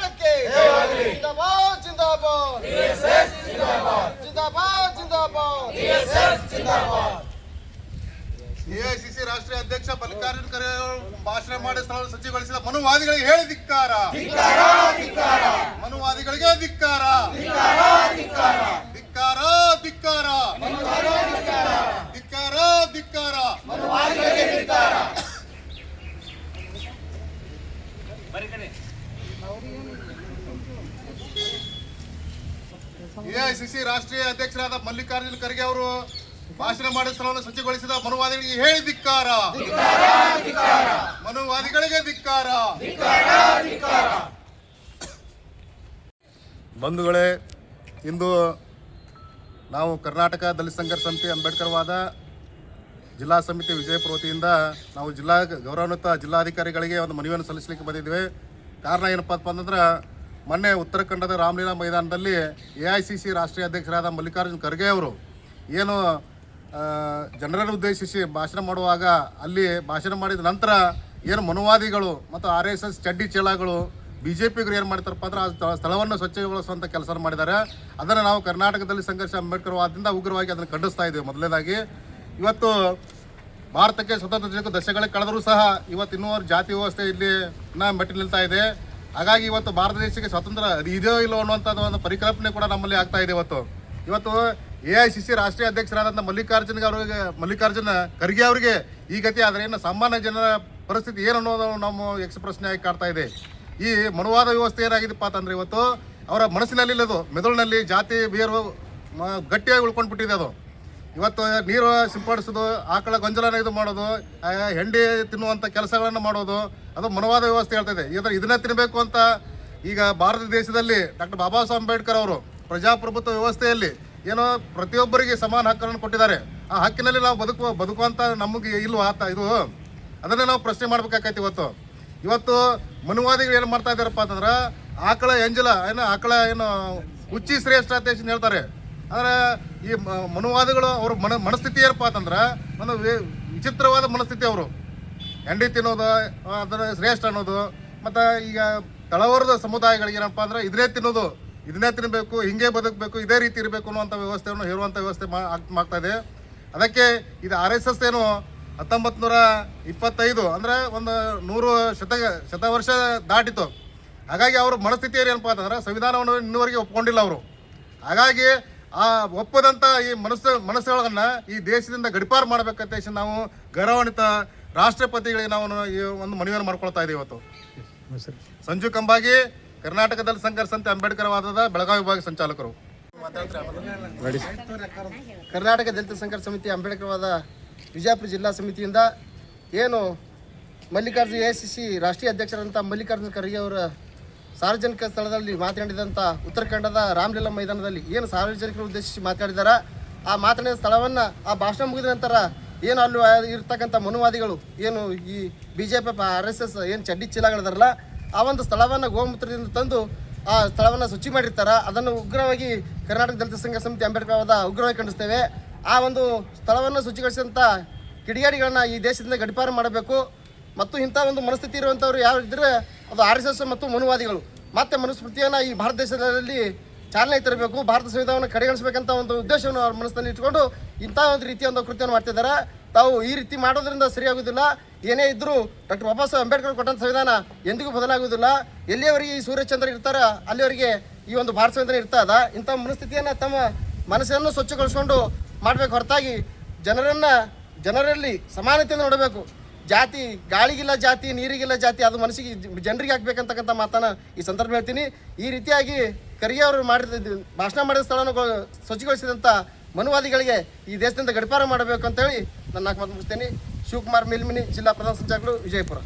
ತ್ಯಾಗಕ್ಕೆ ಜಿಂದಾಬಾದ್ ಜಿಂದಾಬಾದ್ ಜಿಂದಾಬಾದ್ ಜಿಂದಾಬಾದ್. AICC ರಾಷ್ಟ್ರೀಯ ಅಧ್ಯಕ್ಷ ಮಲ್ಲಿಕಾರ್ಜುನ ಖರ್ಗೆ ಅವರು ಭಾಷಣ ಮಾಡಿ ಸ್ಥಳ ಸಚಿವಗೊಳಿಸಿದ ಮನುವಾದಿಗಳಿಗೆ ಹೇಳಿ ಧಿಕ್ಕಾರ. ಮನುವಾದಿಗಳಿಗೆ ಧಿಕ್ಕಾರ. ಧಿಕ್ಕಾರ ಧಿಕ್ಕಾರ ಧಿಕ್ಕಾರ ಧಿಕ್ಕಾರ. ಎಐಸಿಸಿ ರಾಷ್ಟ್ರೀಯ ಅಧ್ಯಕ್ಷರಾದ ಮಲ್ಲಿಕಾರ್ಜುನ ಖರ್ಗೆ ಅವರು ಭಾಷಣ ಮಾಡಿದ ಸ್ಥಳವನ್ನು ಶುಚಿಗೊಳಿಸಿದ ಮನುವಾದಿಗಳಿಗೆ ಹೇಳಿ ಧಿಕ್ಕಾರ. ಮನುವಾದಿಗಳಿಗೆ ಧಿಕ್ಕಾರ. ಬಂಧುಗಳೇ, ಇಂದು ನಾವು ಕರ್ನಾಟಕ ದಲಿತ ಸಂಘರ್ಷ ಸಮಿತಿ ಅಂಬೇಡ್ಕರ್ವಾದ ಜಿಲ್ಲಾ ಸಮಿತಿ ವಿಜಯಪುರ ವತಿಯಿಂದ ನಾವು ಗೌರವಾನ್ವಿತ ಜಿಲ್ಲಾಧಿಕಾರಿಗಳಿಗೆ ಒಂದು ಮನವಿಯನ್ನು ಸಲ್ಲಿಸಲಿಕ್ಕೆ ಬಂದಿದ್ದೇವೆ. ಕಾರಣ ಏನಪ್ಪ ಅಂತಂದ್ರೆ, ಮೊನ್ನೆ ಉತ್ತರಾಖಂಡದ ರಾಮಲೀಲಾ ಮೈದಾನದಲ್ಲಿ ಎಐಸಿಸಿ ರಾಷ್ಟ್ರೀಯ ಅಧ್ಯಕ್ಷರಾದ ಮಲ್ಲಿಕಾರ್ಜುನ ಖರ್ಗೆ ಅವರು ಏನು ಜನರನ್ನು ಉದ್ದೇಶಿಸಿ ಭಾಷಣ ಮಾಡುವಾಗ ಅಲ್ಲಿ ಭಾಷಣ ಮಾಡಿದ ನಂತರ ಏನು ಮನುವಾದಿಗಳು ಮತ್ತು RSS ಚಡ್ಡಿ ಚೇಳಗಳು BJPಗರು ಏನು ಮಾಡ್ತಾರಪ್ಪ ಅಂದ್ರೆ ಆ ಸ್ಥಳವನ್ನು ಸ್ವಚ್ಛಗೊಳಿಸುವಂಥ ಕೆಲಸ ಮಾಡಿದ್ದಾರೆ. ಅದನ್ನು ನಾವು ಕರ್ನಾಟಕದಲ್ಲಿ ಸಂಘರ್ಷ ಅಂಬೇಡ್ಕರ್ವಾದದಿಂದ ಉಗ್ರವಾಗಿ ಅದನ್ನು ಖಂಡಿಸ್ತಾ ಇದ್ದೇವೆ. ಮೊದಲನೇದಾಗಿ ಇವತ್ತು ಭಾರತಕ್ಕೆ ಸ್ವತಂತ್ರ ದಶಕಗಳಿಗೆ ಕಳೆದರೂ ಸಹ ಇವತ್ತು ಇನ್ನೂ ಜಾತಿ ವ್ಯವಸ್ಥೆ ಇಲ್ಲಿ ಮೆಟ್ಟಿ ನಿಲ್ತಾ ಇದೆ. ಹಾಗಾಗಿ ಇವತ್ತು ಭಾರತ ದೇಶಕ್ಕೆ ಸ್ವಾತಂತ್ರ್ಯ ಇದೆಯೋ ಇಲ್ಲೋ ಅನ್ನುವಂಥದ್ದು ಒಂದು ಪರಿಕಲ್ಪನೆ ಕೂಡ ನಮ್ಮಲ್ಲಿ ಆಗ್ತಾ ಇದೆ. ಇವತ್ತು ಎಐಸಿಸಿ ರಾಷ್ಟ್ರೀಯ ಅಧ್ಯಕ್ಷರಾದಂಥ ಮಲ್ಲಿಕಾರ್ಜುನ ಖರ್ಗೆ ಅವರಿಗೆ ಈ ಗತಿ ಆದರೆ ಇನ್ನು ಸಾಮಾನ್ಯ ಜನರ ಪರಿಸ್ಥಿತಿ ಏನು ಅನ್ನೋದು ನಮ್ಮ ಪ್ರಶ್ನೆ ಆಗಿ ಕಾಡ್ತಾ ಇದೆ. ಈ ಮನುವಾದ ವ್ಯವಸ್ಥೆ ಏನಾಗಿದೆಪ್ಪ ಅಂತಂದರೆ, ಇವತ್ತು ಅವರ ಮನಸ್ಸಿನಲ್ಲಿ ಇಲ್ಲದು, ಮೆದುಳಿನಲ್ಲಿ ಜಾತಿ ಬೇರು ಗಟ್ಟಿಯಾಗಿ ಉಳ್ಕೊಂಡ್ಬಿಟ್ಟಿದೆ. ಅದು ಇವತ್ತು ನೀರು ಸಿಂಪಡಿಸೋದು, ಆಕಳ ಗೊಂಜಲನ ಇದು ಮಾಡೋದು, ಹೆಂಡಿ ತಿನ್ನುವಂಥ ಕೆಲಸಗಳನ್ನು ಮಾಡೋದು, ಅದು ಮನುವಾದ ವ್ಯವಸ್ಥೆ ಹೇಳ್ತಿದೆ. ಇದನ್ನೇ ತಿನ್ನಬೇಕು ಅಂತ ಈಗ ಭಾರತ ದೇಶದಲ್ಲಿ ಡಾಕ್ಟರ್ ಬಾಬಾ ಸಾಹೇಬ್ ಅಂಬೇಡ್ಕರ್ ಅವರು ಪ್ರಜಾಪ್ರಭುತ್ವ ವ್ಯವಸ್ಥೆಯಲ್ಲಿ ಏನೋ ಪ್ರತಿಯೊಬ್ಬರಿಗೆ ಸಮಾನ ಹಕ್ಕನ್ನು ಕೊಟ್ಟಿದ್ದಾರೆ. ಆ ಹಕ್ಕಿನಲ್ಲಿ ನಾವು ಬದುಕುವಂಥ ನಮಗೆ ಇಲ್ವಾ ಇದು, ಅದನ್ನೇ ನಾವು ಪ್ರಶ್ನೆ ಮಾಡ್ಬೇಕಾಗೈತಿ. ಇವತ್ತು ಮನುವಾದಿಗಳು ಏನು ಮಾಡ್ತಾ ಇದ್ದಾರಪ್ಪ ಅಂತಂದ್ರೆ, ಆಕಳ ಏನು ಹುಚ್ಚಿ ಶ್ರೇಷ್ಠ ಅಂತ ಹೇಳ್ತಾರೆ. ಆದರೆ ಈ ಮನುವಾದಿಗಳು ಅವ್ರ ಮನಸ್ಥಿತಿ ಏನಪ್ಪ ಅಂತಂದ್ರೆ, ಒಂದು ವಿಚಿತ್ರವಾದ ಮನಸ್ಥಿತಿ. ಅವರು ಹೆಂಡಿ ತಿನ್ನೋದು, ಅದರ ಶ್ರೇಷ್ಠ ಅನ್ನೋದು, ಮತ್ತು ಈಗ ತಳವರ್ಗದ ಸಮುದಾಯಗಳಿಗೆ ಏನಪ್ಪ ಅಂದ್ರೆ ಇದನ್ನೇ ತಿನ್ನಬೇಕು, ಹಿಂಗೆ ಬದುಕಬೇಕು, ಇದೇ ರೀತಿ ಇರಬೇಕು ಅನ್ನುವಂಥ ವ್ಯವಸ್ಥೆಯನ್ನು ಹೇರುವಂಥ ವ್ಯವಸ್ಥೆ ಆಗ್ತಾ ಇದೆ. ಅದಕ್ಕೆ ಇದು RSS ಏನು 1925 ಅಂದರೆ ಒಂದು 100 ಶತವರ್ಷ ದಾಟಿತು. ಹಾಗಾಗಿ ಅವ್ರ ಮನಸ್ಥಿತಿ ಏನಪ್ಪ ಅಂತಂದ್ರೆ, ಸಂವಿಧಾನವನ್ನು ಇನ್ನೂವರೆಗೆ ಒಪ್ಕೊಂಡಿಲ್ಲ ಅವರು. ಹಾಗಾಗಿ ಆ ಒಪ್ಪದಂಥ ಈ ಮನಸ್ಸುಗಳನ್ನು ಈ ದೇಶದಿಂದ ಗಡಿಪಾರು ಮಾಡಬೇಕಂತ ನಾವು ಗೌರವಾನ್ವಿತ ರಾಷ್ಟ್ರಪತಿಗಳಿಗೆ ನಾವು ಒಂದು ಮನವಿಯನ್ನು ಮಾಡ್ಕೊಳ್ತಾ ಇದ್ದೀವಿ. ಇವತ್ತು ಸಂಜು ಕಂಬಾಗಿ, ಕರ್ನಾಟಕದಲ್ಲಿ ಸಂಘರ್ಷ ಸಮಿತಿ ಅಂಬೇಡ್ಕರ್ವಾದದ ಬೆಳಗಾವಿ ವಿಭಾಗ ಸಂಚಾಲಕರು. ಕರ್ನಾಟಕ ದಲಿತ ಸಂಘರ್ಷ ಸಮಿತಿ ಅಂಬೇಡ್ಕರ್ವಾದ ವಿಜಯಪುರ ಜಿಲ್ಲಾ ಸಮಿತಿಯಿಂದ ಏನು ಮಲ್ಲಿಕಾರ್ಜುನ ಎಐಸಿಸಿ ರಾಷ್ಟ್ರೀಯ ಅಧ್ಯಕ್ಷರಂಥ ಮಲ್ಲಿಕಾರ್ಜುನ ಖರ್ಗೆ ಅವರ ಸಾರ್ವಜನಿಕ ಸ್ಥಳದಲ್ಲಿ ಮಾತನಾಡಿದಂಥ ಉತ್ತರಾಖಂಡದ ರಾಮಲೀಲಾ ಮೈದಾನದಲ್ಲಿ ಏನು ಸಾರ್ವಜನಿಕರು ಉದ್ದೇಶಿಸಿ ಮಾತನಾಡಿದಾರ, ಆ ಮಾತನಾಡಿದ ಸ್ಥಳವನ್ನು ಆ ಭಾಷಣ ಮುಗಿದ ನಂತರ ಏನು ಅಲ್ಲಿ ಇರ್ತಕ್ಕಂಥ ಮನುವಾದಿಗಳು ಏನು ಈ BJP RSS ಏನು ಚಡ್ಡಿ ಚೀಲಗಳಿದಾರಲ್ಲ, ಆ ಒಂದು ಸ್ಥಳವನ್ನು ಗೋಮೂತ್ರದಿಂದ ತಂದು ಆ ಸ್ಥಳವನ್ನು ಶುಚಿ ಮಾಡಿರ್ತಾರೆ. ಅದನ್ನು ಉಗ್ರವಾಗಿ ಕರ್ನಾಟಕ ದಲಿತ ಸಂಘ ಸಮಿತಿ ಅಂಬೇಡ್ಕರ್ವಾದ ಉಗ್ರವಾಗಿ ಖಂಡಿಸ್ತೇವೆ. ಆ ಒಂದು ಸ್ಥಳವನ್ನು ಶುಚಿಗೊಳಿಸಿದಂಥ ಕಿಡಿಗೇಡಿಗಳನ್ನು ಈ ದೇಶದಿಂದ ಗಡಿಪಾರು ಮಾಡಬೇಕು. ಮತ್ತು ಇಂಥ ಒಂದು ಮನಸ್ಥಿತಿ ಇರುವಂಥವ್ರು ಯಾರು ಇದ್ದರೆ ಅದು RSS ಮತ್ತು ಮನುವಾದಿಗಳು ಮತ್ತೆ ಮನುಸ್ಮೃತಿಯನ್ನು ಈ ಭಾರತ ದೇಶದಲ್ಲಿ ಚಾಲನೆ ತರಬೇಕು, ಭಾರತ ಸಂವಿಧಾನವನ್ನು ಕಡೆಗಣಿಸಬೇಕಂತ ಒಂದು ಉದ್ದೇಶವನ್ನು ಅವ್ರ ಮನಸ್ಸಿನಲ್ಲಿ ಇಟ್ಕೊಂಡು ಇಂಥ ಒಂದು ರೀತಿಯ ಒಂದು ಕೃತ್ಯವನ್ನು ಮಾಡ್ತಿದ್ದಾರೆ. ತಾವು ಈ ರೀತಿ ಮಾಡೋದ್ರಿಂದ ಸರಿಯಾಗುವುದಿಲ್ಲ. ಏನೇ ಇದ್ದರೂ ಡಾಕ್ಟರ್ ಬಾಬಾ ಸಾಹೇಬ್ ಅಂಬೇಡ್ಕರ್ ಕೊಟ್ಟಂಥ ಸಂವಿಧಾನ ಎಂದಿಗೂ ಬದಲಾಗುವುದಿಲ್ಲ. ಎಲ್ಲಿಯವರೆಗೆ ಈ ಸೂರ್ಯಚಂದ್ರ ಇರ್ತಾರೆ ಅಲ್ಲಿವರೆಗೆ ಈ ಒಂದು ಭಾರತ ಸಂವಿಧಾನ ಇರ್ತದ. ಇಂಥ ಮನಸ್ಥಿತಿಯನ್ನು ತಮ್ಮ ಮನಸ್ಸನ್ನು ಸ್ವಚ್ಛಗೊಳಿಸ್ಕೊಂಡು ಮಾಡಬೇಕು. ಹೊರತಾಗಿ ಜನರಲ್ಲಿ ಸಮಾನತೆಯನ್ನು ನೋಡಬೇಕು. ಜಾತಿ, ಗಾಳಿಗಿಲ್ಲ ಜಾತಿ, ನೀರಿಗಿಲ್ಲ ಜಾತಿ, ಅದು ಮನಸ್ಸಿಗೆ ಜನರಿಗೆ ಹಾಕ್ಬೇಕಂತಕ್ಕಂಥ ಮಾತನ್ನು ಈ ಸಂದರ್ಭ ಹೇಳ್ತೀನಿ. ಈ ರೀತಿಯಾಗಿ ಖರ್ಗೆ ಅವರು ಭಾಷಣ ಮಾಡಿದ ಸ್ಥಳವನ್ನು ಸ್ವಚ್ಛಗೊಳಿಸಿದಂಥ ಮನುವಾದಿಗಳಿಗೆ ಈ ದೇಶದಿಂದ ಗಡಿಪಾರು ಮಾಡಬೇಕು ಅಂತೇಳಿ ನನ್ನ ಮಾತು ಮುಗಿಸ್ತೇನೆ. ಶಿವಕುಮಾರ್ ಮೇಲ್ಮಿನಿ, ಜಿಲ್ಲಾ ಪ್ರಧಾನ ಸಂಚಾಲಕರು, ವಿಜಯಪುರ.